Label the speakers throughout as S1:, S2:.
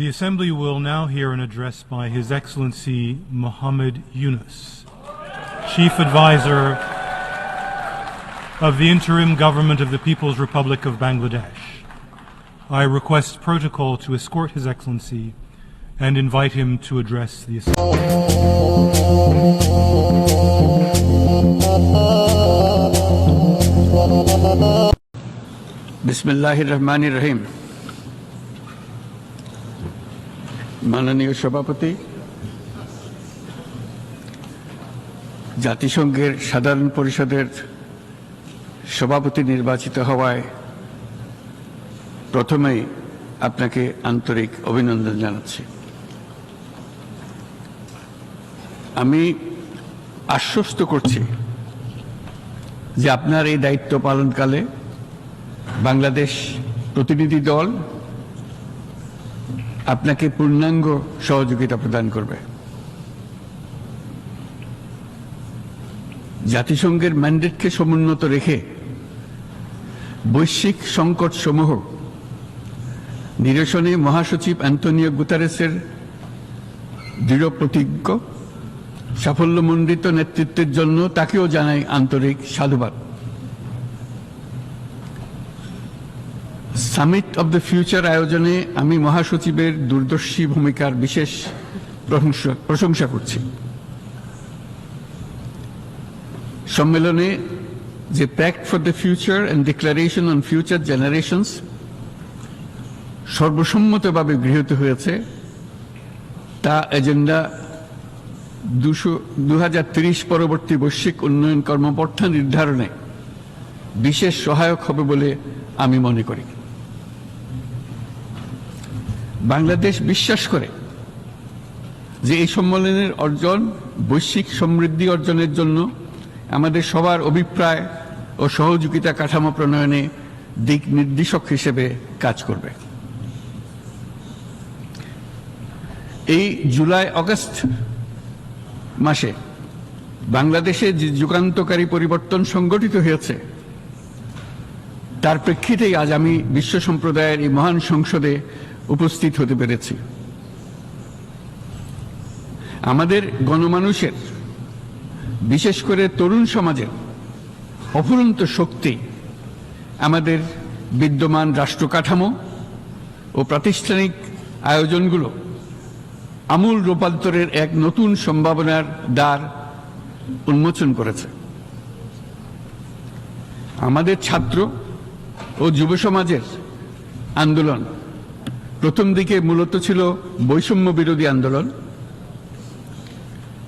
S1: The Assembly will now hear an address by His Excellency Muhammad Yunus, Chief Advisor of the Interim Government of the People's Republic of Bangladesh. I request protocol to escort His Excellency and invite him to address the Assembly.
S2: Bismillahirrahmanirrahim. মাননীয় সভাপতি, জাতিসংঘের সাধারণ পরিষদের সভাপতি নির্বাচিত হওয়ায় প্রথমেই আপনাকে আন্তরিক অভিনন্দন জানাচ্ছি। আমি আশ্বস্ত করছি যে আপনার এই দায়িত্ব পালনকালে বাংলাদেশ প্রতিনিধি দল আপনাকে পূর্ণাঙ্গ সহযোগিতা প্রদান করবে। জাতিসংঘের ম্যান্ডেটকে সমুন্নত রেখে বৈশ্বিক সংকট সমূহ নিরসনে মহাসচিব অ্যান্টোনিও গুতেরেসের দৃঢ় প্রতিজ্ঞ সাফল্যমণ্ডিত নেতৃত্বের জন্য তাকেও জানাই আন্তরিক সাধুবাদ। সামিট অব দ্য ফিউচার আয়োজনে আমি মহাসচিবের দূরদর্শী ভূমিকার বিশেষ প্রশংসা করছি। সম্মেলনে যে pact for the future and declaration on future generations সর্বসম্মতভাবে গৃহীত হয়েছে, তা এজেন্ডা 2030 পরবর্তী বৈশ্বিক উন্নয়ন কর্মপন্থা নির্ধারণে বিশেষ সহায়ক হবে বলে আমি মনে করি। বাংলাদেশ বিশ্বাস করে যে এই সম্মেলনের অর্জন বৈশ্বিক সমৃদ্ধি অর্জনের জন্য আমাদের সবার অভিপ্রায় ও সহযোগিতা কাঠামো প্রণয়নে দিক নির্দেশক হিসেবে কাজ করবে। এই জুলাই আগস্ট মাসে বাংলাদেশে যে যুগান্তকারী পরিবর্তন সংগঠিত হয়েছে তার প্রেক্ষিতেই আজ আমি বিশ্ব সম্প্রদায়ের এই মহান সংসদে উপস্থিত হতে পেরেছি। আমাদের গণমানুষের, বিশেষ করে তরুণ সমাজের অফুরন্ত শক্তি আমাদের বিদ্যমান রাষ্ট্র কাঠামো ও প্রাতিষ্ঠানিক আয়োজনগুলো আমূল রূপান্তরের এক নতুন সম্ভাবনার দ্বার উন্মোচন করেছে। আমাদের ছাত্র ও যুব সমাজের আন্দোলন প্রথম দিকে মূলত ছিল বৈষম্য বিরোধী আন্দোলন,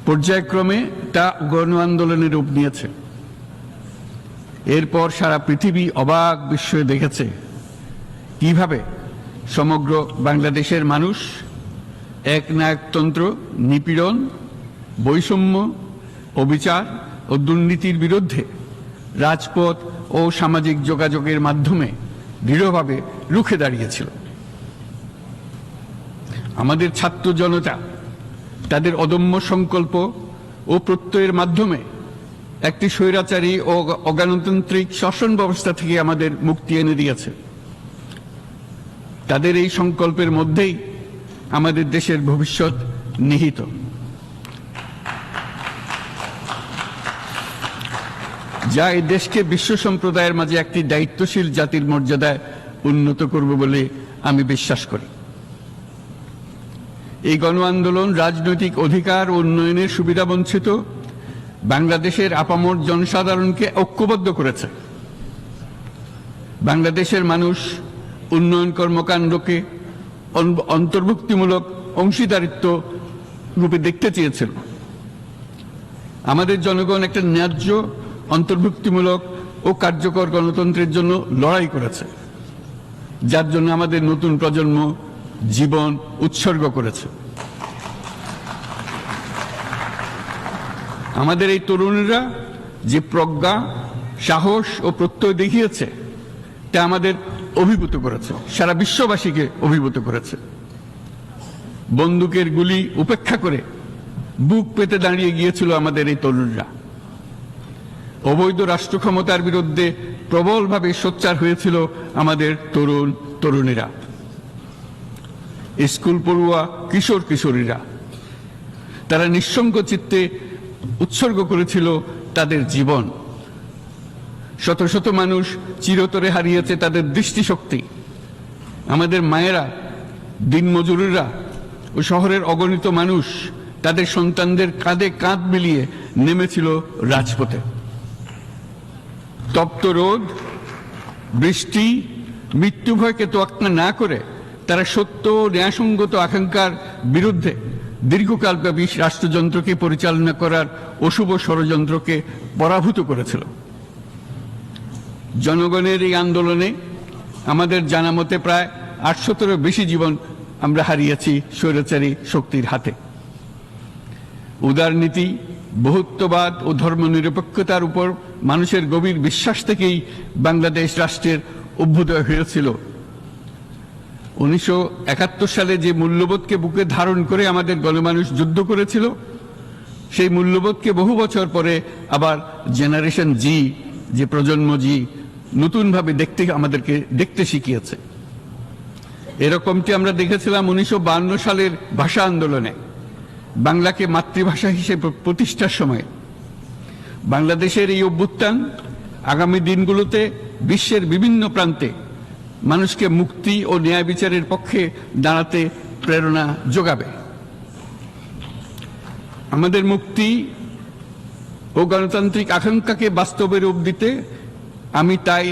S2: পর্যায়ক্রমে তা গণ আন্দোলনের রূপ নিয়েছে। এরপর সারা পৃথিবী অবাক বিস্ময়ে দেখেছে কিভাবে সমগ্র বাংলাদেশের মানুষ একনায়কতন্ত্র, নিপীড়ন, বৈষম্য, অবিচার ও দুর্নীতির বিরুদ্ধে রাজপথ ও সামাজিক যোগাযোগের মাধ্যমে দৃঢ়ভাবে রুখে দাঁড়িয়েছিল। আমাদের ছাত্র জনতা তাদের অদম্য সংকল্প ও প্রত্যয়ের মাধ্যমে একটি স্বৈরাচারী ও অগণতান্ত্রিক শাসন ব্যবস্থা থেকে আমাদের মুক্তি এনে দিয়েছে। তাদের এই সংকল্পের মধ্যেই আমাদের দেশের ভবিষ্যৎ নিহিত। যা এই দেশকে বিশ্ব সম্প্রদায়ের মাঝে একটি দায়িত্বশীল জাতির মর্যাদায় উন্নত করবে বলে আমি বিশ্বাস করি। এই গণ আন্দোলন রাজনৈতিক অধিকার ও উন্নয়নের সুবিধা বঞ্চিত বাংলাদেশের আপামর জনসাধারণকে ঐক্যবদ্ধ করেছে। বাংলাদেশের মানুষ উন্নয়ন কর্মকাণ্ডকে অন্তর্ভুক্তিমূলক অংশীদারিত্ব রূপে দেখতে চেয়েছিল। আমাদের জনগণ একটা ন্যায্য, অন্তর্ভুক্তিমূলক ও কার্যকর গণতন্ত্রের জন্য লড়াই করেছে, যার জন্য আমাদের নতুন প্রজন্ম জীবন উৎসর্গ করেছে। আমাদের এই তরুণরা যে প্রজ্ঞা, সাহস ও প্রত্যয় দেখিয়েছে তা আমাদের অভিভূত করেছে, সারা বিশ্ববাসীকে অভিভূত করেছে। বন্দুকের গুলি উপেক্ষা করে বুক পেতে দাঁড়িয়ে গিয়েছিল আমাদের এই তরুণরা। অবৈধ রাষ্ট্র ক্ষমতার বিরুদ্ধে প্রবলভাবে সোচ্চার হয়েছিল আমাদের তরুণ তরুণীরা। স্কুল পড়ুয়া কিশোর কিশোরীরা, তারা নিঃসঙ্গ চিত্তে উৎসর্গ করেছিল তাদের জীবন। শত শত মানুষ চিরতরে হারিয়েছে তাদের দৃষ্টিশক্তি। আমাদের মায়েরা, দিনমজুরেরা ও শহরের অগণিত মানুষ তাদের সন্তানদের কাঁধে কাঁধ মিলিয়ে নেমেছিল রাজপথে। তপ্ত রোদ, বৃষ্টি, মৃত্যু ভয়কে তোয়াক্কা না করে তারা সত্য ও ন্যায়সঙ্গত আকাঙ্ক্ষার বিরুদ্ধে দীর্ঘকালব্যাপী রাষ্ট্রযন্ত্রকে পরিচালনা করার অশুভ ষড়যন্ত্রকে পরাভূত করেছিল। জনগণের এই আন্দোলনে আমাদের জানা মতে প্রায় 800-এরও বেশি জীবন আমরা হারিয়েছি স্বৈরাচারী শক্তির হাতে। উদারনীতি, বহুত্ববাদ ও ধর্মনিরপেক্ষতার উপর মানুষের গভীর বিশ্বাস থেকেই বাংলাদেশ রাষ্ট্রের অভ্যুদয় হয়েছিল। 1971 সালে যে মূল্যবোধকে বুকে ধারণ করে আমাদের গণমানুষ যুদ্ধ করেছিল, সেই মূল্যবোধকে বহু বছর পরে আবার জেনারেশন জি, যে প্রজন্ম জি, নতুনভাবে আমাদেরকে দেখতে শিখিয়েছে। এরকমটি আমরা দেখেছিলাম 1952 সালের ভাষা আন্দোলনে, বাংলাকে মাতৃভাষা হিসেবে প্রতিষ্ঠার সময়। বাংলাদেশের এই অভ্যুত্থান আগামী দিনগুলোতে বিশ্বের বিভিন্ন প্রান্তে মানুষকে মুক্তি ও ন্যায় বিচারের পক্ষে দাঁড়াতে প্রেরণা যোগাবে। আমাদের মুক্তি ও গণতান্ত্রিক আকাঙ্ক্ষাকে বাস্তবে রূপ দিতে আমি তাই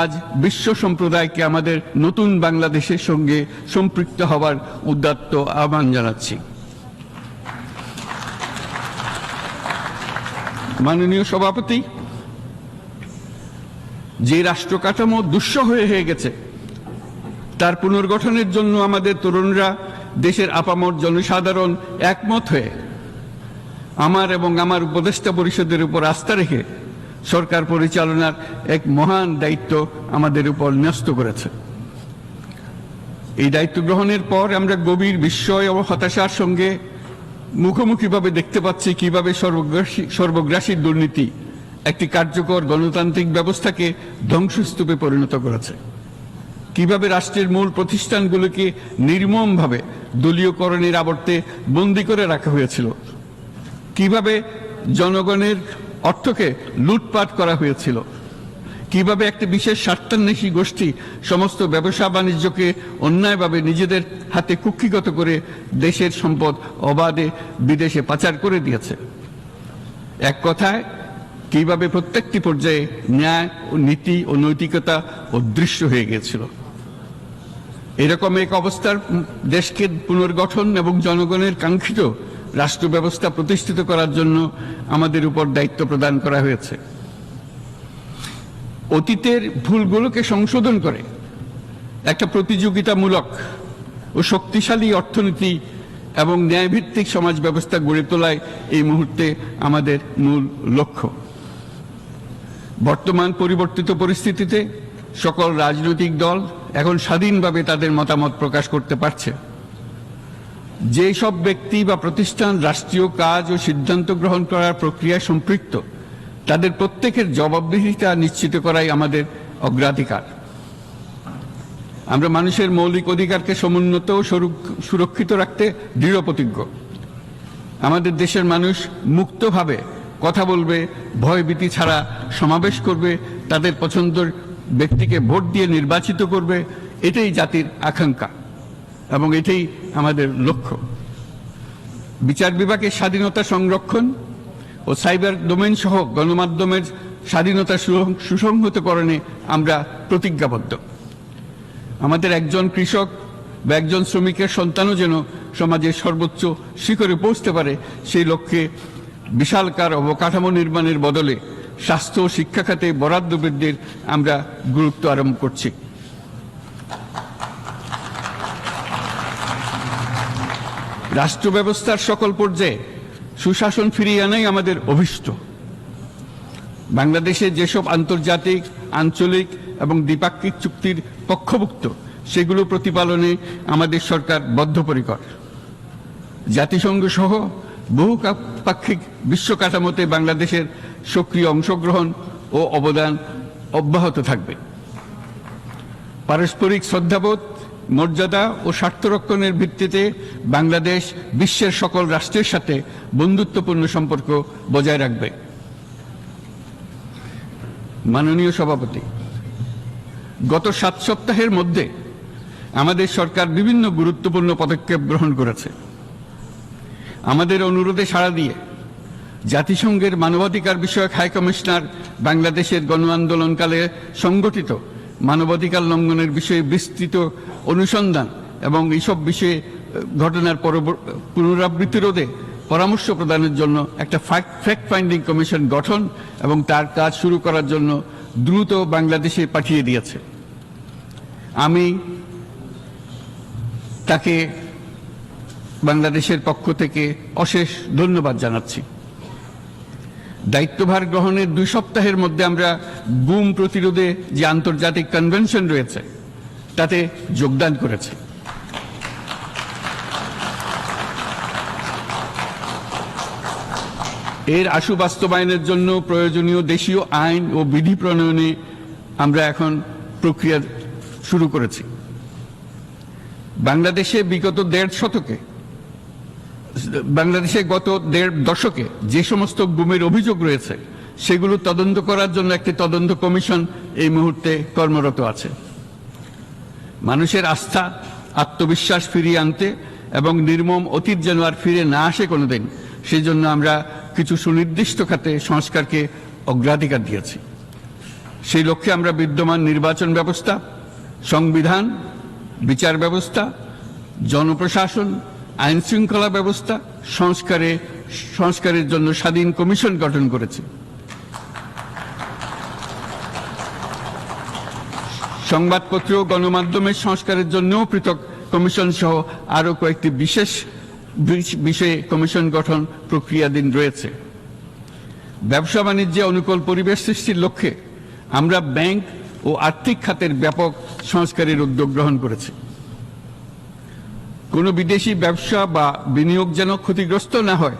S2: আজ বিশ্ব সম্প্রদায়কে আমাদের নতুন বাংলাদেশের সঙ্গে সম্পৃক্ত হওয়ার উদাত্ত আহ্বান জানাচ্ছি। মাননীয় সভাপতি, যে রাষ্ট্র কাঠামো দুঃসহ হয়ে গেছে তার পুনর্গঠনের জন্য আমাদের তরুণরা, দেশের আপামর জনসাধারণ একমত হয়ে আমার এবং আমার উপদেষ্টা পরিষদের উপর আস্থা রেখে সরকার পরিচালনার এক মহান দায়িত্ব আমাদের উপর ন্যস্ত করেছে। এই দায়িত্ব গ্রহণের পর আমরা গভীর বিস্ময় ও হতাশার সঙ্গে মুখোমুখিভাবে দেখতে পাচ্ছি কিভাবে সর্বগ্রাসী দুর্নীতি একটি কার্যকর গণতান্ত্রিক ব্যবস্থাকে ধ্বংসস্তূপে পরিণত করেছে, কিভাবে রাষ্ট্রের মূল প্রতিষ্ঠানগুলোকে নির্মমভাবে দলীয়করণের আবর্তে বন্দী করে রাখা হয়েছিল, কিভাবে জনগণের অর্থকে লুটপাট করা হয়েছিল, কিভাবে একটি বিশেষ স্বার্থান্বেষী গোষ্ঠী সমস্ত ব্যবসা বাণিজ্যকে অন্যায়ভাবে নিজেদের হাতে কুক্ষিগত করে দেশের সম্পদ অবাধে বিদেশে পাচার করে দিয়েছে। এক কথায়, কিভাবে প্রত্যেকটি পর্যায়ে ন্যায় ও নীতি ও নৈতিকতা অদৃশ্য হয়ে গিয়েছিল। এরকম এক অবস্থার দেশকে পুনর্গঠন এবং জনগণের কাঙ্ক্ষিত রাষ্ট্র ব্যবস্থা প্রতিষ্ঠিত করার জন্য আমাদের উপর দায়িত্ব প্রদান করা হয়েছে। অতীতের ভুলগুলোকে সংশোধন করে একটা প্রতিযোগিতামূলক ও শক্তিশালী অর্থনীতি এবং ন্যায়ভিত্তিক সমাজ ব্যবস্থা গড়ে তোলাই এই মুহূর্তে আমাদের মূল লক্ষ্য। বর্তমান পরিবর্তিত পরিস্থিতিতে সকল রাজনৈতিক দল এখন স্বাধীনভাবে তাদের মতামত প্রকাশ করতে পারছে। যে সব ব্যক্তি বা প্রতিষ্ঠান রাষ্ট্রীয় কাজ ও সিদ্ধান্ত গ্রহণ করার প্রক্রিয়ায় সম্পৃক্ত, তাদের প্রত্যেকের জবাবদিহিতা নিশ্চিত করাই আমাদের অগ্রাধিকার। আমরা মানুষের মৌলিক অধিকারকে সমুন্নত ও সুরক্ষিত রাখতে দৃঢ় প্রতিজ্ঞ। আমাদের দেশের মানুষ মুক্তভাবে কথা বলবে, ভয়ভীতি ছাড়া সমাবেশ করবে, তাদের পছন্দের ব্যক্তিকে ভোট দিয়ে নির্বাচিত করবে, এটাই জাতির আকাঙ্ক্ষা এবং এটাই আমাদের লক্ষ্য। বিচার বিভাগের স্বাধীনতা সংরক্ষণ ও সাইবার ডোমেইন সহ গণমাধ্যমের স্বাধীনতা সুসংহতকরণে আমরা প্রতিজ্ঞাবদ্ধ। আমাদের একজন কৃষক বা একজন শ্রমিকের সন্তানও যেন সমাজের সর্বোচ্চ শিখরে পৌঁছতে পারে, সেই লক্ষ্যে বিশালকার অবকাঠামো নির্মাণের বদলে স্বাস্থ্য ও শিক্ষা খাতে বরাদ্দ বৃদ্ধির আমরা গুরুত্ব আরোপ করছি। রাষ্ট্র ব্যবস্থার সকল পর্যায়ে সুশাসন ফিরিয়ে আনাই আমাদের অভীষ্ট। বাংলাদেশে যেসব আন্তর্জাতিক, আঞ্চলিক এবং দ্বিপাক্ষিক চুক্তির পক্ষভুক্ত, সেগুলো প্রতিপালনে আমাদের সরকার বদ্ধপরিকর। জাতিসংঘ সহ বহুপাক্ষিক বিশ্ব কাঠামোতে বাংলাদেশের সক্রিয় অংশগ্রহণ ও অবদান অব্যাহত থাকবে। পারস্পরিক শ্রদ্ধাবোধ মর্যাদা ও স্বার্থরক্ষণের ভিত্তিতে বাংলাদেশ বিশ্বের সকল রাষ্ট্রের সাথে বন্ধুত্বপূর্ণ সম্পর্ক বজায় রাখবে। মাননীয় সভাপতি, গত 7 সপ্তাহের মধ্যে আমাদের সরকার বিভিন্ন গুরুত্বপূর্ণ পদক্ষেপ গ্রহণ করেছে। আমাদের অনুরোধে সাড়া দিয়ে জাতিসংঘের মানবাধিকার বিষয়ক হাই কমিশনার বাংলাদেশের গণ আন্দোলনকালে সংগঠিত মানবাধিকার লঙ্ঘনের বিষয়ে বিস্তৃত অনুসন্ধান এবং এইসব বিষয়ে ঘটনার পুনরাবৃত্তি রোধে পরামর্শ প্রদানের জন্য একটা ফ্যাক্ট ফাইন্ডিং কমিশন গঠন এবং তার কাজ শুরু করার জন্য দ্রুত বাংলাদেশে পাঠিয়ে দিয়েছে। আমি তাকে বাংলাদেশের পক্ষ থেকে অশেষ ধন্যবাদ জানাচ্ছি। দায়িত্বভার গ্রহণের 2 সপ্তাহের মধ্যে আমরা গুম প্রতিরোধে যে আন্তর্জাতিক কনভেনশন রয়েছে তাতে যোগদান করেছি। এর আশু বাস্তবায়নের জন্য প্রয়োজনীয় দেশীয় আইন ও বিধি প্রণয়নে আমরা এখন প্রক্রিয়া শুরু করেছি। বাংলাদেশে গত 1.5 দশকে যে সমস্ত গুমের অভিযোগ রয়েছে সেগুলো তদন্ত করার জন্য একটি তদন্ত কমিশন এই মুহূর্তে কর্মরত আছে। মানুষের আস্থা আত্মবিশ্বাস ফিরিয়ে আনতে এবং নির্মম অতীত যেন আর ফিরে না আসে কোনোদিন, সেই জন্য আমরা কিছু সুনির্দিষ্ট খাতে সংস্কারকে অগ্রাধিকার দিয়েছি। সেই লক্ষ্যে আমরা বিদ্যমান নির্বাচন ব্যবস্থা, সংবিধান, বিচার ব্যবস্থা, জনপ্রশাসন, আইন শৃঙ্খলা ব্যবস্থা সংস্কারের জন্য স্বাধীন কমিশন গঠন করেছি। সংবাদপত্র ও গণমাধ্যমের সংস্কারের জন্যও পৃথক কমিশন সহ আরো কয়েকটি বিশেষ বিষয়ে কমিশন গঠন প্রক্রিয়াধীন রয়েছে। ব্যবসা বাণিজ্যে অনুকূল পরিবেশ সৃষ্টির লক্ষ্যে আমরা ব্যাংক ও আর্থিক খাতের ব্যাপক সংস্কারের উদ্যোগ গ্রহণ করেছি। কোনো বিদেশি ব্যবসা বা বিনিয়োগ যেন ক্ষতিগ্রস্ত না হয়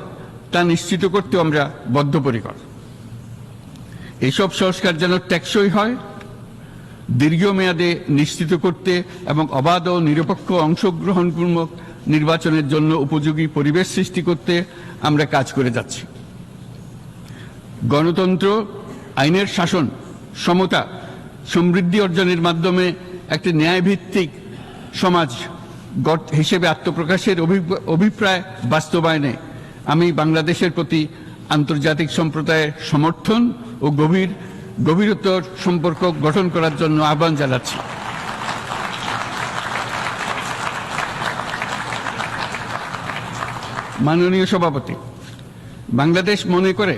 S2: তা নিশ্চিত করতে আমরা বদ্ধপরিকর। এইসব সংস্কার যেন টেকসই হয়, দীর্ঘমেয়াদে নিশ্চিত করতে এবং অবাধ ও নিরপেক্ষ অংশগ্রহণমূলক নির্বাচনের জন্য উপযোগী পরিবেশ সৃষ্টি করতে আমরা কাজ করে যাচ্ছি। গণতন্ত্র, আইনের শাসন, সমতা, সমৃদ্ধি অর্জনের মাধ্যমে একটি ন্যায়ভিত্তিক সমাজ হিসেবে আত্মপ্রকাশের অভিপ্রায় বাস্তবায়নে আমি বাংলাদেশের প্রতি আন্তর্জাতিক সম্প্রদায়ের সমর্থন ও গভীরতর সম্পর্ক গঠন করার জন্য আহ্বান জানাচ্ছি। মাননীয় সভাপতি, বাংলাদেশ মনে করে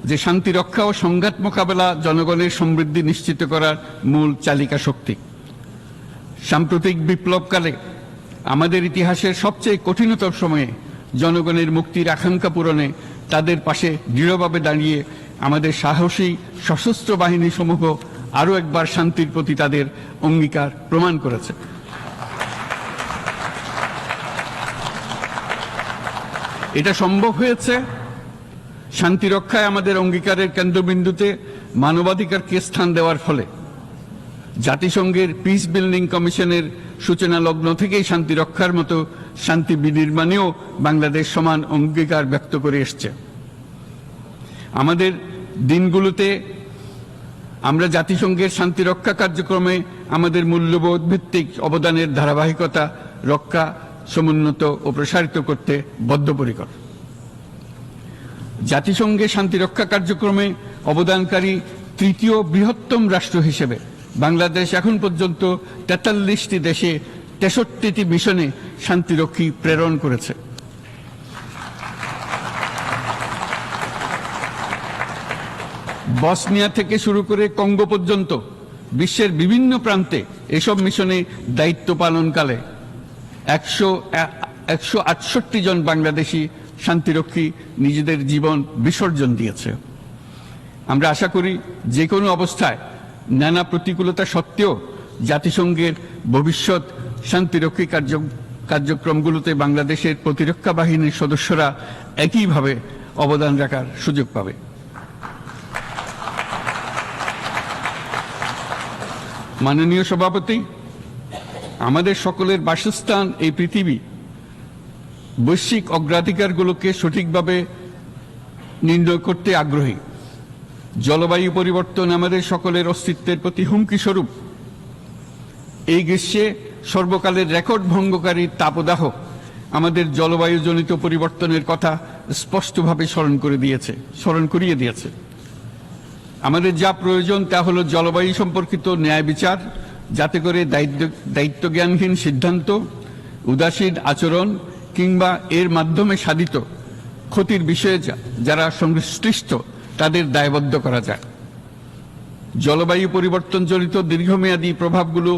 S2: যে শান্তি রক্ষা ও সংঘাত মোকাবেলা জনগণের সমৃদ্ধি নিশ্চিত করার মূল চালিকা শক্তি। সাম্প্রতিক বিপ্লবকালে আমাদের ইতিহাসের সবচেয়ে কঠিনতম সময়ে জনগণের মুক্তির আকাঙ্ক্ষা পূরণে তাদের পাশে দৃঢ়ভাবে দাঁড়িয়ে আমাদের সাহসী সশস্ত্র বাহিনী সমূহ আরও একবার শান্তির প্রতি তাদের অঙ্গীকার প্রমাণ করেছে। এটা সম্ভব হয়েছে শান্তি রক্ষায় আমাদের অঙ্গীকারের কেন্দ্রবিন্দুতে মানবাধিকারকে স্থান দেওয়ার ফলে। জাতিসংঘের পিস বিল্ডিং কমিশনের সূচনা লগ্ন থেকেই শান্তি রক্ষার মতো শান্তি বিনির্মাণেও বাংলাদেশ সমান অঙ্গীকার ব্যক্ত করে এসছে। আমাদের দিনগুলোতে আমরা জাতিসংঘের শান্তি রক্ষা কার্যক্রমে আমাদের মূল্যবোধ ভিত্তিক অবদানের ধারাবাহিকতা রক্ষা, সমুন্নত ও প্রসারিত করতে বদ্ধপরিকর। জাতিসংঘের শান্তি রক্ষা কার্যক্রমে অবদানকারী তৃতীয় বৃহত্তম রাষ্ট্র হিসেবে বাংলাদেশ এখন পর্যন্ত 43টি দেশে 63টি মিশনে শান্তিরক্ষী প্রেরণ করেছে। বসনিয়া থেকে শুরু করে কঙ্গো পর্যন্ত বিশ্বের বিভিন্ন প্রান্তে এসব মিশনে দায়িত্ব পালনকালে 168 জন বাংলাদেশি শান্তিরক্ষী নিজেদের জীবন বিসর্জন দিয়েছে। আমরা আশা করি যে কোনো অবস্থায় নানা প্রতিকূলতা সত্ত্বেও জাতিসংঘের ভবিষ্যৎ শান্তিরক্ষী কার্যক্রমগুলোতে বাংলাদেশের প্রতিরক্ষা বাহিনীর সদস্যরা একইভাবে অবদান রাখার সুযোগ পাবে। মাননীয় সভাপতি, আমাদের সকলের বাসস্থান এই পৃথিবী বৈশ্বিক অগ্রাধিকারগুলোকে সঠিকভাবে নির্ণয় করতে আগ্রহী। জলবায়ু পরিবর্তন আমাদের সকলের অস্তিত্বের প্রতি হুমকি স্বরূপ। এই গ্রীষ্মে সর্বকালের রেকর্ড ভঙ্গকারী তাপদাহ আমাদের জলবায়ুজনিত পরিবর্তনের কথা স্পষ্টভাবে স্মরণ করিয়ে দিয়েছে। আমাদের যা প্রয়োজন তা হলো জলবায়ু সম্পর্কিত ন্যায় বিচার, যাতে করে দায়িত্বজ্ঞানহীন সিদ্ধান্ত, উদাসীন আচরণ কিংবা এর মাধ্যমে সাধিত ক্ষতির বিষয়ে যারা সংশ্লিষ্ট তাদের দায়বদ্ধ করা যায়। জলবায়ু পরিবর্তনজনিত দীর্ঘমেয়াদী প্রভাবগুলো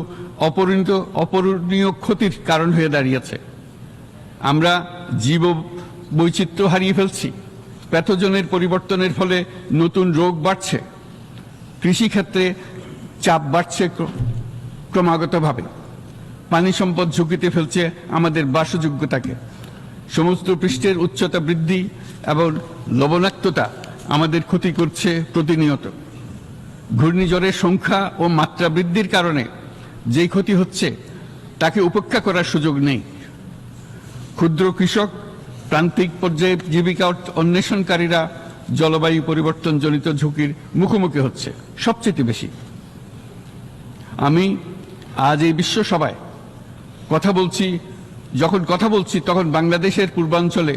S2: অপূরণীয় ক্ষতির কারণ হয়ে দাঁড়িয়েছে। আমরা জীব বৈচিত্র্য হারিয়ে ফেলছি, প্যাথোজেনের পরিবর্তনের ফলে নতুন রোগ বাড়ছে, কৃষিক্ষেত্রে চাপ বাড়ছে ক্রমাগতভাবে, পানি সম্পদ ঝুঁকিতে ফেলছে আমাদের বাসযোগ্যতাকে, সমুদ্র পৃষ্ঠের উচ্চতা বৃদ্ধি এবং লবণাক্ততা আমাদের ক্ষতি করছে প্রতিনিয়ত। ঘূর্ণিঝড়ের সংখ্যা ও মাত্রা বৃদ্ধির কারণে যেই ক্ষতি হচ্ছে তাকে উপেক্ষা করার সুযোগ নেই। ক্ষুদ্র কৃষক, প্রান্তিক পর্যায়ে জীবিকা অন্বেষণকারীরা জলবায়ু পরিবর্তনজনিত ঝুঁকির মুখোমুখি হচ্ছে সবচেয়ে বেশি। আমি আজ এই বিশ্ব সভায় যখন কথা বলছি তখন বাংলাদেশের পূর্বাঞ্চলে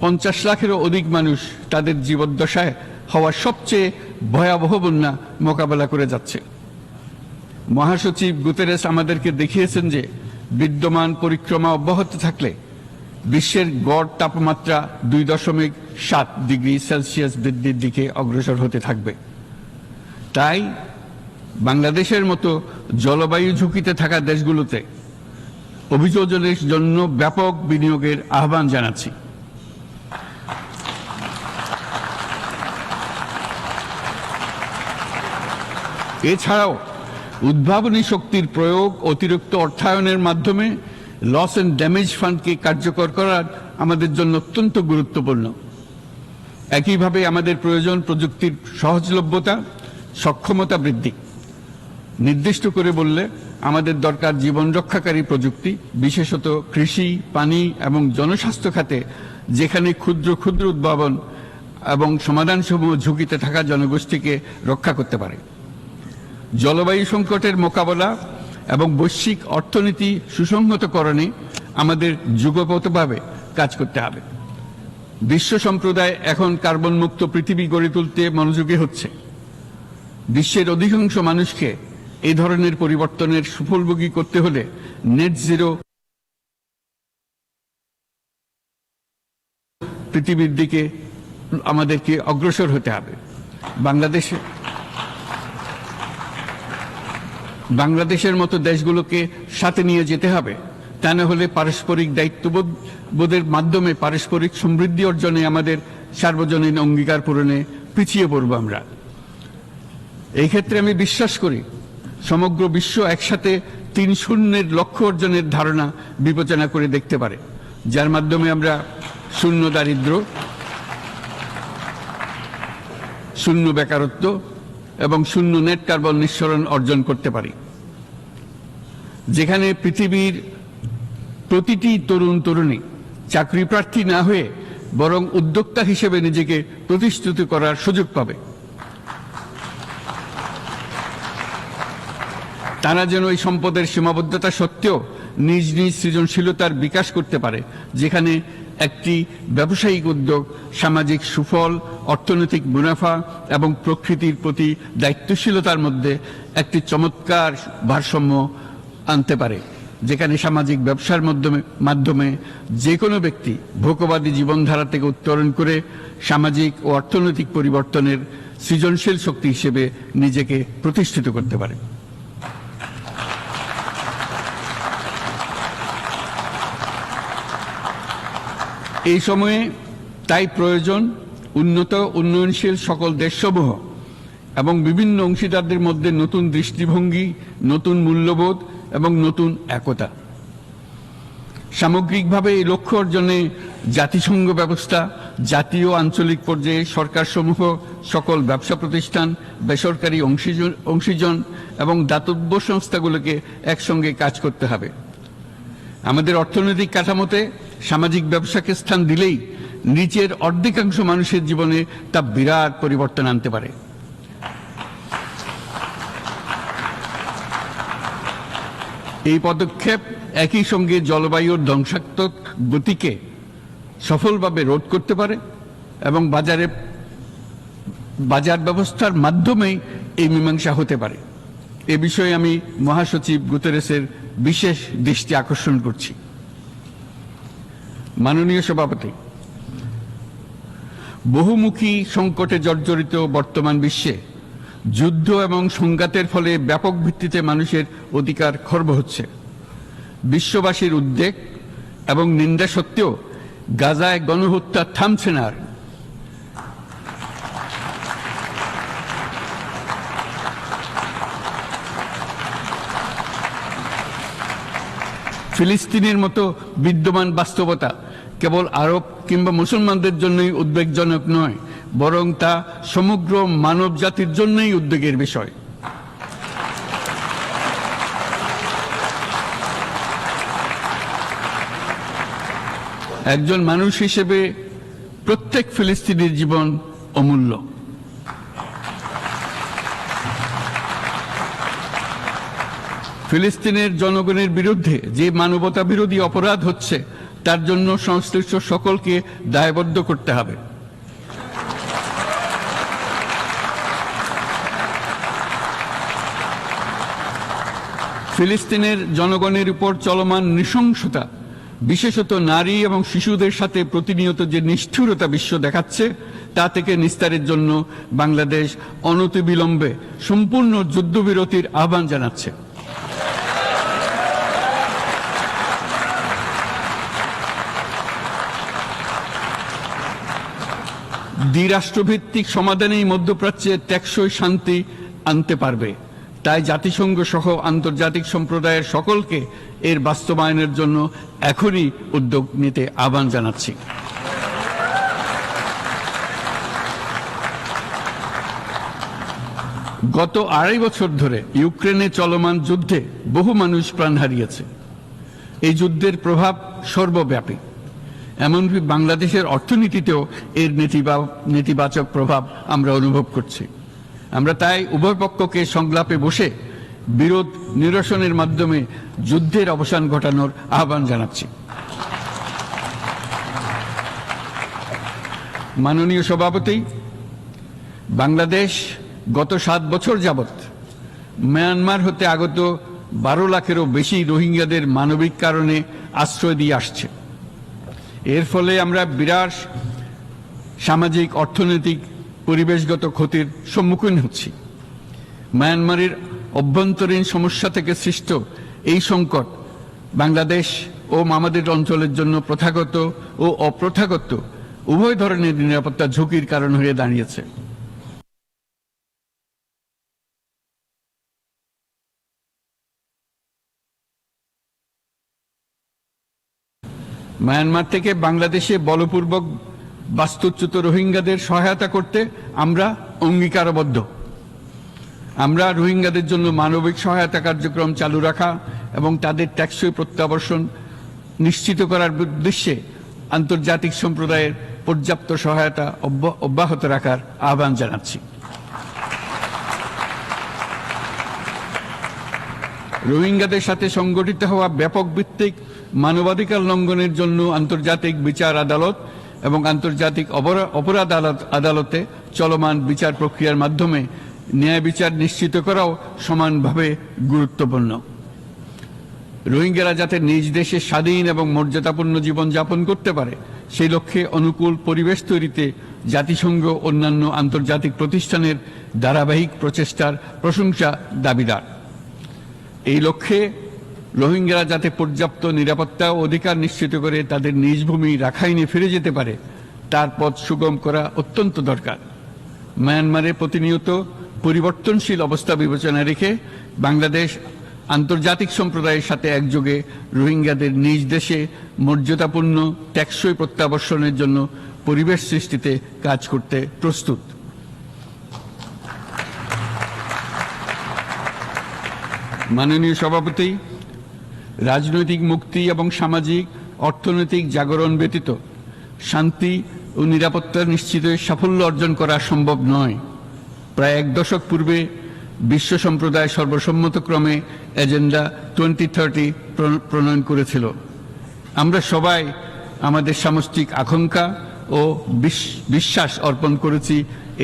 S2: 50 লাখেরও অধিক মানুষ তাদের জীবদ্দশায় হওয়া সবচেয়ে ভয়াবহ বন্যা মোকাবেলা করে যাচ্ছে। মহাসচিব গুতেরেস আমাদেরকে দেখিয়েছেন যে বিদ্যমান পরিক্রমা অব্যাহত থাকলে বিশ্বের গড় তাপমাত্রা 2.7 ডিগ্রি সেলসিয়াস বৃদ্ধির দিকে অগ্রসর হতে থাকবে। তাই বাংলাদেশের মতো জলবায়ু ঝুঁকিতে থাকা দেশগুলোতে অভিযোজনের জন্য ব্যাপক বিনিয়োগের আহ্বান জানাচ্ছি। এছাড়াও উদ্ভাবনী শক্তির প্রয়োগ, অতিরিক্ত অর্থায়নের মাধ্যমে লস এন্ড ড্যামেজ ফান্ডকে কার্যকর করার আমাদের জন্য অত্যন্ত গুরুত্বপূর্ণ। একইভাবে আমাদের প্রয়োজন প্রযুক্তির সহজলভ্যতা, সক্ষমতা বৃদ্ধি। নির্দিষ্ট করে বললে আমাদের দরকার জীবন রক্ষাকারী প্রযুক্তি, বিশেষত কৃষি, পানি এবং জনস্বাস্থ্য খাতে, যেখানে ক্ষুদ্র ক্ষুদ্র উদ্ভাবন এবং সমাধানসমূহ ঝুঁকিতে থাকা জনগোষ্ঠীকে রক্ষা করতে পারে। জলবায়ু সংকটের মোকাবেলা এবং বৈশ্বিক অর্থনীতি সুসংহতকরণে আমাদের যুগপৎভাবে কাজ করতে হবে। বিশ্ব সম্প্রদায় এখন কার্বন মুক্ত পৃথিবী গড়ে তুলতে মনোযোগী হচ্ছে। বিশ্বের অধিকাংশ মানুষকে এই ধরনের পরিবর্তনের সুফলভোগী করতে হলে নেট জিরো পৃথিবীর দিকে আমাদেরকে অগ্রসর হতে হবে। বাংলাদেশের মতো দেশগুলোকে সাথে নিয়ে যেতে হবে। তা না হলে পারস্পরিক দায়িত্ববোধের মাধ্যমে পারস্পরিক সমৃদ্ধি অর্জনে আমাদের সার্বজনীন অঙ্গীকার পূরণে পিছিয়ে পড়ব আমরা। এই ক্ষেত্রে আমি বিশ্বাস করি সমগ্র বিশ্ব একসাথে 3-0 লক্ষ্য অর্জনের ধারণা বিবেচনা করে দেখতে পারে, যার মাধ্যমে আমরা শূন্য দারিদ্র্য, শূন্য বেকারত্ব এবং শূন্য নেট কার্বন নিঃসরণ অর্জন করতে পারি। যেখানে পৃথিবীর প্রতিটি তরুণ তরুণী চাকরি প্রার্থী না হয়ে বরং উদ্যোক্তা হিসেবে নিজেকে প্রতিষ্ঠিত করার সুযোগ পাবে। তারা যেন এই সম্পদের সীমাবদ্ধতা সত্ত্বেও নিজ নিজ সৃজনশীলতার বিকাশ করতে পারে, যেখানে একটি ব্যবসায়িক উদ্যোগ সামাজিক সুফল, অর্থনৈতিক মুনাফা এবং প্রকৃতির প্রতি দায়িত্বশীলতার মধ্যে একটি চমৎকার ভারসাম্য আনতে পারে, যেখানে সামাজিক ব্যবসার মাধ্যমে যে কোনো ব্যক্তি ভোগবাদী জীবনধারা থেকে উত্তরণ করে সামাজিক ও অর্থনৈতিক পরিবর্তনের সৃজনশীল শক্তি হিসেবে নিজেকে প্রতিষ্ঠিত করতে পারে। এই সময়ে তাই প্রয়োজন উন্নত উন্নয়নশীল সকল দেশসমূহ এবং বিভিন্ন অংশীদারদের মধ্যে নতুন দৃষ্টিভঙ্গি, নতুন মূল্যবোধ এবং নতুন একতা। সামগ্রিকভাবে এই লক্ষ্য অর্জনে জাতিসংঘ ব্যবস্থা, জাতীয় আঞ্চলিক পর্যায়ে সরকারসমূহ, সকল ব্যবসা প্রতিষ্ঠান, বেসরকারি অংশীজন এবং দাতব্য সংস্থাগুলোকে একসঙ্গে কাজ করতে হবে। আমাদের অর্থনৈতিক কাঠামোতে সামাজিক ব্যবসাকে স্থান দিলেই নিচের অর্ধেকাংশ মানুষের জীবনে তা বিরাট পরিবর্তন আনতে পারে। এই পদক্ষেপ একই সঙ্গে জলবায়ুর ধ্বংসাত্মক গতিকে সফলভাবে রোধ করতে পারে এবং বাজার ব্যবস্থার মাধ্যমেই এই মীমাংসা হতে পারে। এ বিষয়ে আমি মহাসচিব গুতেরেসের বিশেষ দৃষ্টি আকর্ষণ করছি। মাননীয় সভাপতি, বহুমুখী সংকটে জর্জরিত বর্তমান বিশ্বে যুদ্ধ এবং সংঘাতের ফলে ব্যাপক ভিত্তিতে মানুষের অধিকার খর্ব হচ্ছে। বিশ্ববাসীর উদ্বেগ এবং নিন্দা সত্ত্বেও গাজায় গণহত্যা থামছে না। ফিলিস্তিনের মতো বিদ্যমান বাস্তবতা কেবল আরব কিংবা মুসলমানদের জন্যই উদ্বেগজনক নয়, বরং তা সমগ্র মানব জাতির জন্যই উদ্বেগের বিষয়। একজন মানুষ হিসেবে প্রত্যেক ফিলিস্তিনির জীবন অমূল্য। ফিলিস্তিনের জনগণের বিরুদ্ধে যে মানবতা বিরোধী অপরাধ হচ্ছে তার জন্য সংশ্লিষ্ট সকলকে দায়বদ্ধ করতে হবে। ফিলিস্তিনের জনগণের উপর চলমান নৃশংসতা, বিশেষত নারী এবং শিশুদের সাথে প্রতিনিয়ত যে নিষ্ঠুরতা বিশ্ব দেখাচ্ছে, তা থেকে নিস্তারের জন্য বাংলাদেশ অনতিবিলম্বে সম্পূর্ণ যুদ্ধবিরতির আহ্বান জানাচ্ছে। দ্বিরাষ্ট্রভিত্তিক সমাধানেই মধ্যপ্রাচ্যে টেকসই শান্তি আনতে পারবে। তাই জাতিসংঘ সহ আন্তর্জাতিক সম্প্রদায়ের সকলকে এর বাস্তবায়নের জন্য এখনই উদ্যোগ নিতে আহ্বান জানাচ্ছি। গত 2.5 বছর ধরে ইউক্রেনে চলমান যুদ্ধে বহু মানুষ প্রাণ হারিয়েছে। এই যুদ্ধের প্রভাব সর্বব্যাপী, এমনকি বাংলাদেশের অর্থনীতিতেও এর নেতিবাচক প্রভাব আমরা অনুভব করছি। আমরা তাই উভয় পক্ষকে সংলাপে বসে বিরোধ নিরসনের মাধ্যমে যুদ্ধের অবসান ঘটানোর আহ্বান জানাচ্ছি। মাননীয় সভাপতি, বাংলাদেশ গত 7 বছর যাবৎ মিয়ানমার হতে আগত 12 লাখেরও বেশি রোহিঙ্গাদের মানবিক কারণে আশ্রয় দিয়ে আসছে। এর ফলে আমরা বিরাট সামাজিক, অর্থনৈতিক, পরিবেশগত ক্ষতির সম্মুখীন হচ্ছি। মিয়ানমারের অভ্যন্তরীণ সমস্যা থেকে সৃষ্ট এই সংকট বাংলাদেশ ও আমাদের অঞ্চলের জন্য প্রথাগত ও অপ্রথাগত উভয় ধরনের নিরাপত্তা ঝুঁকির কারণ হয়ে দাঁড়িয়েছে। মিয়ানমার থেকে বাংলাদেশে বলপূর্বক বাস্তুচ্যুত রোহিঙ্গাদের সহায়তা করতে আমরা অঙ্গীকারবদ্ধ। আমরা রোহিঙ্গাদের জন্য মানবিক সহায়তা কার্যক্রম চালু রাখা এবং তাদের টেকসই প্রত্যাবর্তন নিশ্চিত করার উদ্দেশ্যে আন্তর্জাতিক সম্প্রদায়ের পর্যাপ্ত সহায়তা অব্যাহত রাখার আহ্বান জানাচ্ছি। রোহিঙ্গাদের সাথে সংগঠিত হওয়া ব্যাপক ভিত্তিক মানবাধিকার লঙ্ঘনের জন্য আন্তর্জাতিক বিচার আদালত এবং আন্তর্জাতিক অপরাধ আদালতে চলমান বিচার প্রক্রিয়ার মাধ্যমে ন্যায় বিচার নিশ্চিত করাও সমানভাবে গুরুত্বপূর্ণ। রোহিঙ্গারা যাতে নিজ দেশে স্বাধীন এবং মর্যাদাপূর্ণ জীবন যাপন করতে পারে, সেই লক্ষ্যে অনুকূল পরিবেশ তৈরিতে জাতিসংঘ অন্যান্য আন্তর্জাতিক প্রতিষ্ঠানের ধারাবাহিক প্রচেষ্টার প্রশংসা দাবিদার। এই লক্ষ্যে রোহিঙ্গারা যাতে পর্যাপ্ত নিরাপত্তা ও অধিকার নিশ্চিত করে তাদের নিজ ভূমি রাখাইনে ফিরে যেতে পারে, তার পথ সুগম করা অত্যন্ত দরকার। মিয়ানমারে প্রতিনিয়ত পরিবর্তনশীল অবস্থা বিবেচনায় রেখে বাংলাদেশ আন্তর্জাতিক সম্প্রদায়ের সাথে একযোগে রোহিঙ্গাদের নিজ দেশে মর্যাদাপূর্ণ টেকসই প্রত্যাবর্তনের জন্য পরিবেশ সৃষ্টিতে কাজ করতে প্রস্তুত। মাননীয় সভাপতি, রাজনৈতিক মুক্তি এবং সামাজিক অর্থনৈতিক জাগরণ ব্যতীত শান্তি ও নিরাপত্তা নিশ্চিতে সাফল্য অর্জন করা সম্ভব নয়। প্রায় এক দশক পূর্বে বিশ্ব সম্প্রদায় সর্বসম্মতক্রমে এজেন্ডা 2030 প্রণয়ন করেছিল। আমরা সবাই আমাদের সামষ্টিক আকাঙ্ক্ষা ও বিশ্বাস অর্পণ করেছি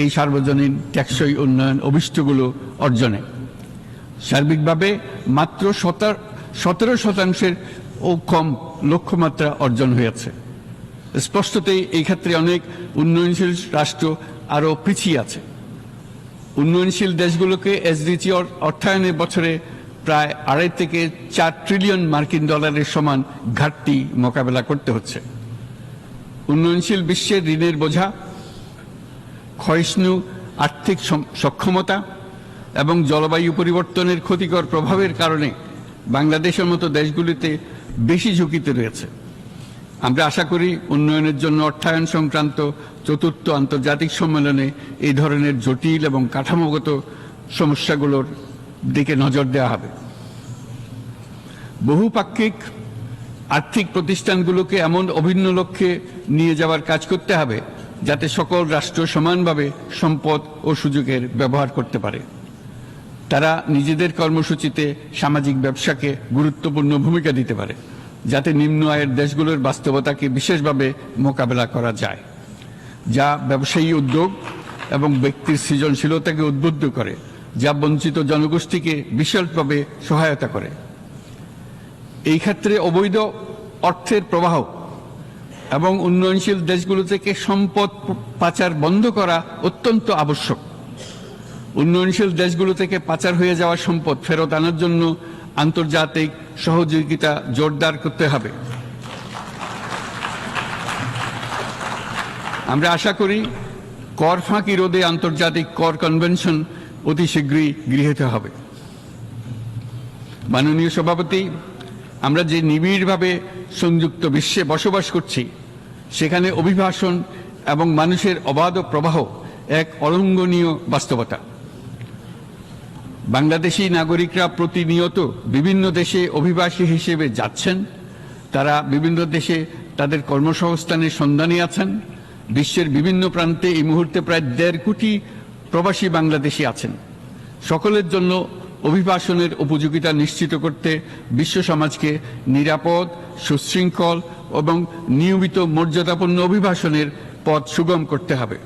S2: এই সার্বজনীন টেকসই উন্নয়ন অভিষ্টগুলো অর্জনে। সার্বিকভাবে মাত্র 17% ও কম লক্ষ্যমাত্রা অর্জন হয়েছে। স্পষ্টতই এই ক্ষেত্রে অনেক উন্নয়নশীল রাষ্ট্র আরও পিছিয়ে আছে। উন্নয়নশীল দেশগুলোকে এসডিজি অর্থায়নের বছরে প্রায় 2.5 থেকে 4 ট্রিলিয়ন মার্কিন ডলারের সমান ঘাটতি মোকাবেলা করতে হচ্ছে। উন্নয়নশীল বিশ্বের ঋণের বোঝা, ক্ষয়িষ্ণু আর্থিক সক্ষমতা এবং জলবায়ু পরিবর্তনের ক্ষতিকর প্রভাবের কারণে বাংলাদেশের মতো দেশগুলিতে বেশি ঝুঁকিতে রয়েছে। আমরা আশা করি উন্নয়নের জন্য অর্থায়ন সংক্রান্ত চতুর্থ আন্তর্জাতিক সম্মেলনে এই ধরনের জটিল এবং কাঠামোগত সমস্যাগুলোর দিকে নজর দেওয়া হবে। বহুপাক্ষিক আর্থিক প্রতিষ্ঠানগুলোকে এমন অভিন্ন লক্ষ্যে নিয়ে যাওয়ার কাজ করতে হবে যাতে সকল রাষ্ট্র সমানভাবে সম্পদ ও সুযোগের ব্যবহার করতে পারে। তারা নিজেদের কর্মসূচিতে সামাজিক ব্যবসাকে গুরুত্বপূর্ণ ভূমিকা দিতে পারে, যাতে নিম্ন আয়ের দেশগুলোর বাস্তবতাকে বিশেষভাবে মোকাবেলা করা যায়, যা ব্যবসায়ী উদ্যোগ এবং ব্যক্তির সৃজনশীলতাকে উদ্বুদ্ধ করে, যা বঞ্চিত জনগোষ্ঠীকে বিশালভাবে সহায়তা করে। এই ক্ষেত্রে অবৈধ অর্থের প্রবাহ এবং উন্নয়নশীল দেশগুলো থেকে সম্পদ পাচার বন্ধ করা অত্যন্ত আবশ্যক। উন্নয়নশীল দেশগুলো থেকে পাচার হয়ে যাওয়া সম্পদ ফেরত আনার জন্য আন্তর্জাতিক সহযোগিতা জোরদার করতে হবে। আমরা আশা করি কর ফাঁকি রোধে আন্তর্জাতিক কর কনভেনশন অতি শীঘ্রই গৃহীত হবে। মাননীয় সভাপতি, আমরা যে নিবিড়ভাবে সংযুক্ত বিশ্বে বসবাস করছি, সেখানে অভিবাসন এবং মানুষের অবাধ প্রবাহ এক অলঙ্ঘনীয় বাস্তবতা। বাংলাদেশি নাগরিকরা প্রতিনিয়ত বিভিন্ন দেশে অভিবাসী হিসেবে যাচ্ছেন। তারা বিভিন্ন দেশে তাদের কর্মসংস্থানের সন্ধানে আছেন। বিশ্বের বিভিন্ন প্রান্তে এই মুহূর্তে প্রায় 1.5 কোটি প্রবাসী বাংলাদেশি আছেন। সকলের জন্য অভিবাসনের উপযোগিতা নিশ্চিত করতে বিশ্ব সমাজকে নিরাপদ, সুশৃঙ্খল এবং নিয়মিত মর্যাদাপূর্ণ অভিবাসনের পথ সুগম করতে হবে।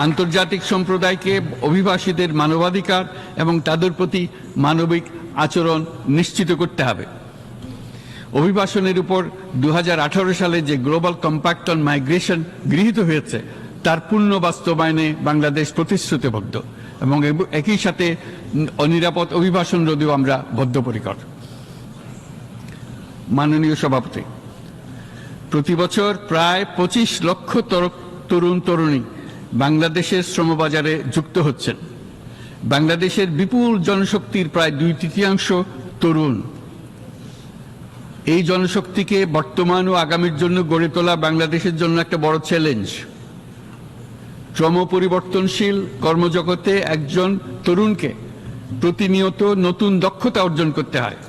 S2: আন্তর্জাতিক সম্প্রদায়কে অভিবাসীদের মানবাধিকার এবং তাদের প্রতি মানবিক আচরণ নিশ্চিত করতে হবে। অভিবাসনের উপর 2018 সালে যে গ্লোবাল কম্প্যাক্ট অন মাইগ্রেশন গৃহীত হয়েছে, তার পূর্ণ বাস্তবায়নে বাংলাদেশ প্রতিশ্রুতিবদ্ধ এবং একই সাথে অনিরাপদ অভিবাসন রোধেও আমরা বদ্ধপরিকর। মাননীয় সভাপতি, প্রতি বছর প্রায় 25 লক্ষ তরুণ তরুণী বাংলাদেশের শ্রমবাজারে যুক্ত হচ্ছেন। বাংলাদেশের বিপুল জনশক্তির প্রায় 2/3 তরুণ। এই জনশক্তিকে বর্তমান ও আগামীর জন্য গড়ে তোলা বাংলাদেশের জন্য একটা বড় চ্যালেঞ্জ। ক্রমপরিবর্তনশীল কর্মজগতে একজন তরুণকে প্রতিনিয়ত নতুন দক্ষতা অর্জন করতে হয়।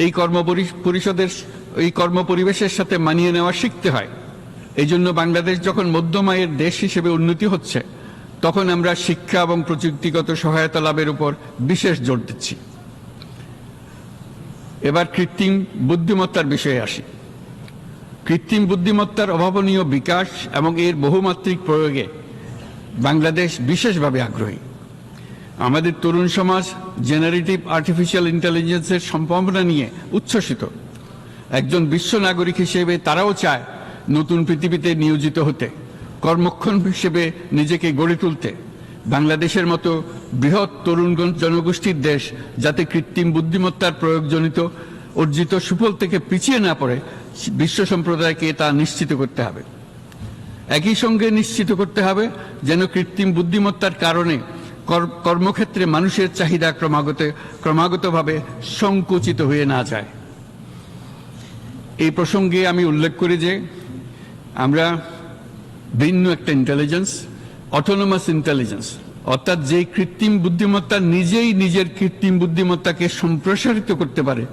S2: এই কর্মপরিবেশের সাথে মানিয়ে নেওয়া শিখতে হয়। এই জন্য বাংলাদেশ যখন মধ্যম আয়ের দেশ হিসেবে উন্নতি হচ্ছে, তখন আমরা শিক্ষা এবং প্রযুক্তিগত সহায়তা লাভের উপর বিশেষ জোর দিচ্ছি। এবার কৃত্রিম বুদ্ধিমত্তার বিষয়ে আসি। কৃত্রিম বুদ্ধিমত্তার অভাবনীয় বিকাশ এবং এর বহুমাত্রিক প্রয়োগে বাংলাদেশ বিশেষভাবে আগ্রহী। আমাদের তরুণ সমাজ জেনারেটিভ আর্টিফিশিয়াল ইন্টেলিজেন্সের সম্ভাবনা নিয়ে উচ্ছ্বসিত। একজন বিশ্ব নাগরিক হিসেবে তারাও চায় নতুন পৃথিবীতে নিয়োজিত হতে, কর্মক্ষম হিসেবে নিজেকে গড়ে তুলতে। বাংলাদেশের মতো বৃহৎ তরুণ জনগোষ্ঠীর দেশ যাতে কৃত্রিম বুদ্ধিমত্তার প্রয়োগজনিত অর্জিত সুফল থেকে পিছিয়ে না পড়ে, বিশ্ব সম্প্রদায়কে তা নিশ্চিত করতে হবে। একই সঙ্গে নিশ্চিত করতে হবে যেন কৃত্রিম বুদ্ধিমত্তার কারণে কর্মক্ষেত্রে মানুষের চাহিদা ক্রমাগতভাবে সংকুচিত হয়ে না যায়। এই প্রসঙ্গে আমি উল্লেখ করি যে আমরা ভিন্ন একটা ইন্টেলিজেন্স, অটোনোমাস ইন্টেলিজেন্স অর্থাৎ যে কৃত্রিম বুদ্ধিমত্তা নিজেই নিজের কৃত্রিম বুদ্ধিমত্তাকে সম্প্রসারিত করতে পারে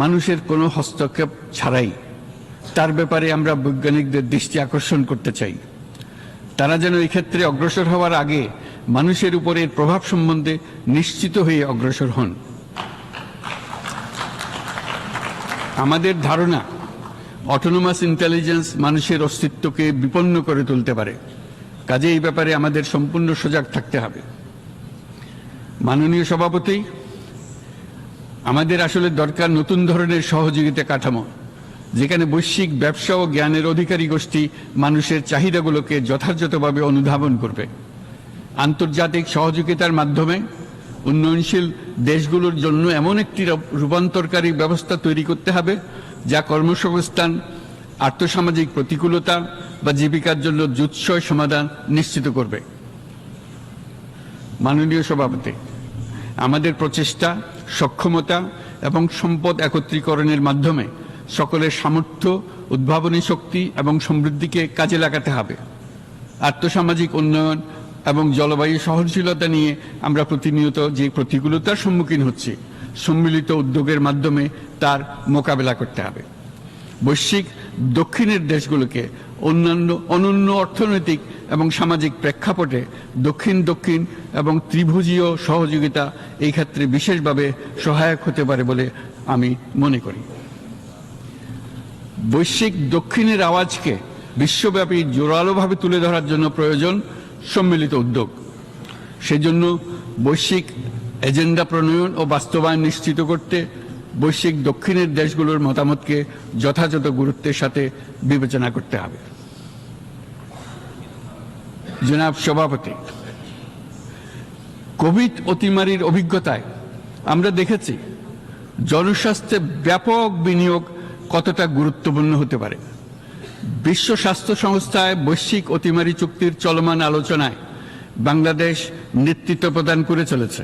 S2: মানুষের কোনো হস্তক্ষেপ ছাড়াই, তার ব্যাপারে আমরা বৈজ্ঞানিকদের দৃষ্টি আকর্ষণ করতে চাই। তারা যেন এই ক্ষেত্রে অগ্রসর হওয়ার আগে মানুষের উপরে এর প্রভাব সম্বন্ধে নিশ্চিত হয়ে অগ্রসর হন। আমাদের ধারণা, অটোনোমাস ইন্টেলিজেন্স মানুষের অস্তিত্বকে বিপন্ন করে তুলতে পারে, কাজে এই ব্যাপারে আমাদের সম্পূর্ণ সজাগ থাকতে হবে। মাননীয় সভাপতি, আমাদের আসলে দরকার নতুন ধরনের সহযোগিতা কাঠামো, যেখানে বৈশ্বিক ব্যবসা ও জ্ঞানের অধিকারী গোষ্ঠী মানুষের চাহিদাগুলোকে যথাযথভাবে অনুধাবন করবে। আন্তর্জাতিক সহযোগিতার মাধ্যমে উন্নয়নশীল দেশগুলোর জন্য এমন একটি রূপান্তরকারী ব্যবস্থা তৈরি করতে হবে যা কর্মসংস্থান, আর্থসামাজিক প্রতিকূলতা বা জীবিকার জন্য যুৎসয় সমাধান নিশ্চিত করবে। মাননীয় সভাপতি, আমাদের প্রচেষ্টা, সক্ষমতা এবং সম্পদ একত্রীকরণের মাধ্যমে সকলের সামর্থ্য, উদ্ভাবনী শক্তি এবং সমৃদ্ধিকে কাজে লাগাতে হবে। আর্থসামাজিক উন্নয়ন এবং জলবায়ু সহনশীলতা নিয়ে আমরা প্রতিনিয়ত যে প্রতিকূলতার সম্মুখীন হচ্ছি, সম্মিলিত উদ্যোগের মাধ্যমে তার মোকাবেলা করতে হবে। বৈশ্বিক দক্ষিণের দেশগুলোকে অনন্য অর্থনৈতিক এবং সামাজিক প্রেক্ষাপটে দক্ষিণ দক্ষিণ এবং ত্রিভুজীয় সহযোগিতা এই ক্ষেত্রে বিশেষভাবে সহায়ক হতে পারে বলে আমি মনে করি। বৈশ্বিক দক্ষিণের আওয়াজকে বিশ্বব্যাপী জোরালোভাবে তুলে ধরার জন্য প্রয়োজন সম্মিলিত উদ্যোগ। সেজন্য বৈশ্বিক এজেন্ডা প্রণয়ন ও বাস্তবায়ন নিশ্চিত করতে বৈশ্বিক দক্ষিণের দেশগুলোর মতামতকে যথাযথ গুরুত্বের সাথে বিবেচনা করতে হবে। জনাব সভাপতি, কোভিড অতিমারির অভিজ্ঞতায় আমরা দেখেছি জনস্বাস্থ্যে ব্যাপক বিনিয়োগ কতটা গুরুত্বপূর্ণ হতে পারে। বিশ্ব স্বাস্থ্য সংস্থায় বৈশ্বিক অতিমারি চুক্তির চলমান আলোচনায় বাংলাদেশ নেতৃত্ব প্রদান করে চলেছে।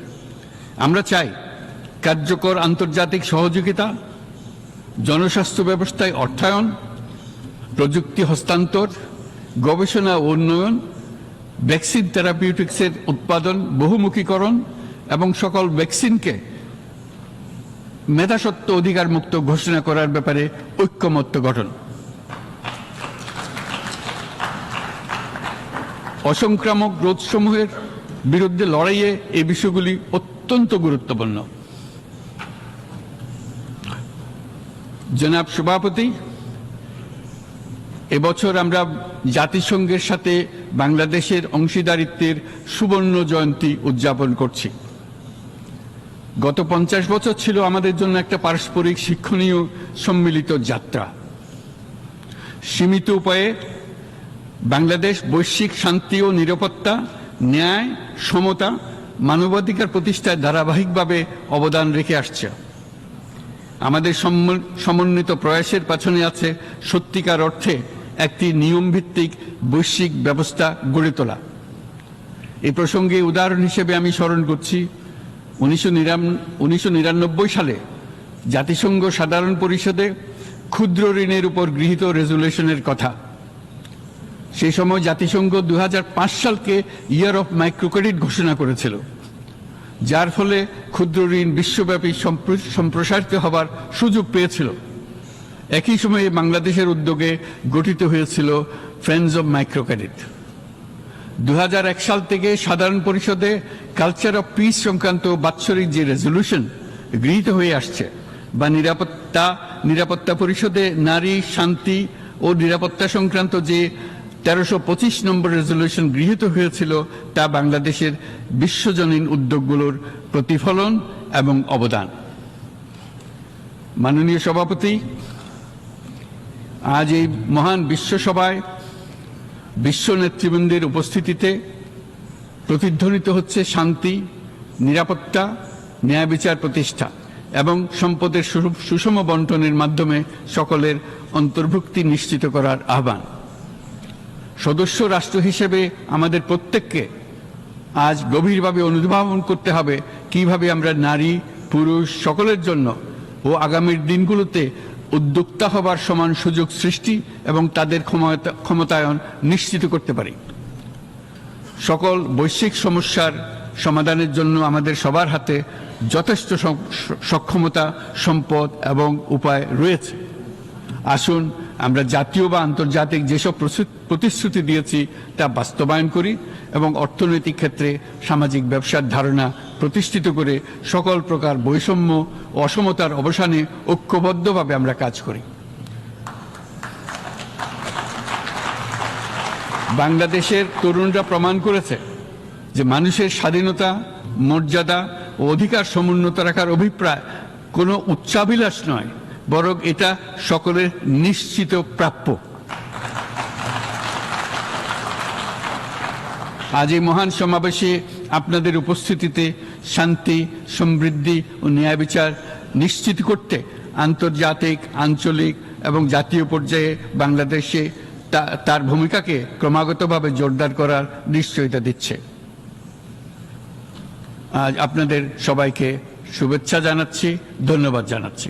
S2: আমরা চাই কার্যকর আন্তর্জাতিক সহযোগিতা, জনস্বাস্থ্য ব্যবস্থায় অর্থায়ন, প্রযুক্তি হস্তান্তর, গবেষণা ও উন্নয়ন, ভ্যাকসিন থেরাপিউটিক্সের উৎপাদন, বহুমুখীকরণ এবং সকল ভ্যাকসিনকে মেধাস্বত্ব অধিকার মুক্ত ঘোষণা করার ব্যাপারে ঐক্যমত্য গঠন। অসংক্রামক রোগসমূহের বিরুদ্ধে লড়াইয়ে এই বিষয়গুলি অত্যন্ত গুরুত্বপূর্ণ। জনাব সভাপতি, এবছর আমরা জাতিসংঘের সাথে বাংলাদেশের অংশীদারিত্বের সুবর্ণ জয়ন্তী উদযাপন করছি। গত 50 বছর ছিল আমাদের জন্য একটা পারস্পরিক শিক্ষণীয় সম্মিলিত যাত্রা। সীমিত উপায়ে বাংলাদেশ বৈশ্বিক শান্তি ও নিরাপত্তা, ন্যায়, সমতা, মানবাধিকার প্রতিষ্ঠায় ধারাবাহিকভাবে অবদান রেখে আসছে। আমাদের সমন্বিত প্রয়াসের পেছনে আছে সত্যিকার অর্থে একটি নিয়মভিত্তিক বৈশ্বিক ব্যবস্থা গড়ে তোলা। এই প্রসঙ্গে উদাহরণ হিসেবে আমি স্মরণ করছি 1999 সালে জাতিসংঘ সাধারণ পরিষদে ক্ষুদ্র ঋণের উপর গৃহীত রেজুলেশনের কথা। সেই সময় জাতিসংঘ 2005 সালকে ইয়ার অফ মাইক্রোক্রেডিট ঘোষণা করেছিল, যার ফলে ক্ষুদ্র ঋণ বিশ্বব্যাপী সম্প্রসারিত হবার সুযোগ পেয়েছিল। একই সময়ে বাংলাদেশের উদ্যোগে গঠিত হয়েছিল ফ্রেন্ডস অব মাইক্রোক্রেডিট। 2001 সাল থেকে সাধারণ পরিষদে কালচার অফ পিস সংক্রান্ত বাৎসরিক যে রেজলিউশন গৃহীত হয়ে আসছে, বা নিরাপত্তা পরিষদে নারী, শান্তি ও নিরাপত্তা সংক্রান্ত যে 1325 নম্বর রেজলিউশন গৃহীত হয়েছিল, তা বাংলাদেশের বিশ্বজনীন উদ্যোগগুলোর প্রতিফলন এবং অবদান। মাননীয় সভাপতি, আজ এই মহান বিশ্বসভায় বিশ্ব নেতৃবৃন্দের উপস্থিতিতে প্রতিধ্বনিত হচ্ছে শান্তি, নিরাপত্তা, ন্যায় বিচার প্রতিষ্ঠা এবং সম্পদের সুষম বন্টনের মাধ্যমে সকলের অন্তর্ভুক্তি নিশ্চিত করার আহ্বান। সদস্য রাষ্ট্র হিসেবে আমাদের প্রত্যেককে আজ গভীরভাবে অনুধাবন করতে হবে কিভাবে আমরা নারী, পুরুষ সকলের জন্য ও আগামীর দিনগুলোতে উদ্যোক্তা হবার সমান সুযোগ সৃষ্টি এবং তাদের ক্ষমতায়ন নিশ্চিত করতে পারি। সকল বৈশ্বিক সমস্যার সমাধানের জন্য আমাদের সবার হাতে যথেষ্ট সক্ষমতা, সম্পদ এবং উপায় রয়েছে। আসুন আমরা জাতীয় বা আন্তর্জাতিক যেসব প্রতিশ্রুতি দিয়েছি তা বাস্তবায়ন করি এবং অর্থনৈতিক ক্ষেত্রে সামাজিক ব্যবসার ধারণা প্রতিষ্ঠিত করে সকল প্রকার বৈষম্য ও অসমতার অবসানে ঐক্যবদ্ধভাবে আমরা কাজ করি। বাংলাদেশের তরুণরা প্রমাণ করেছে যে মানুষের স্বাধীনতা, মর্যাদা ও অধিকার সমুন্নত রাখার অভিপ্রায় কোনো উচ্চাভিলাষ নয়, বরং এটা সকলের নিশ্চিত প্রাপ্য। আজ এই মহান সমাবেশে আপনাদের উপস্থিতিতে শান্তি, সমৃদ্ধি ও ন্যায় বিচার নিশ্চিত করতে আন্তর্জাতিক, আঞ্চলিক এবং জাতীয় পর্যায়ে বাংলাদেশে তার ভূমিকাকে ক্রমাগতভাবে জোরদার করার নিশ্চয়তা দিচ্ছে। আজ আপনাদের সবাইকে শুভেচ্ছা জানাচ্ছি, ধন্যবাদ জানাচ্ছি।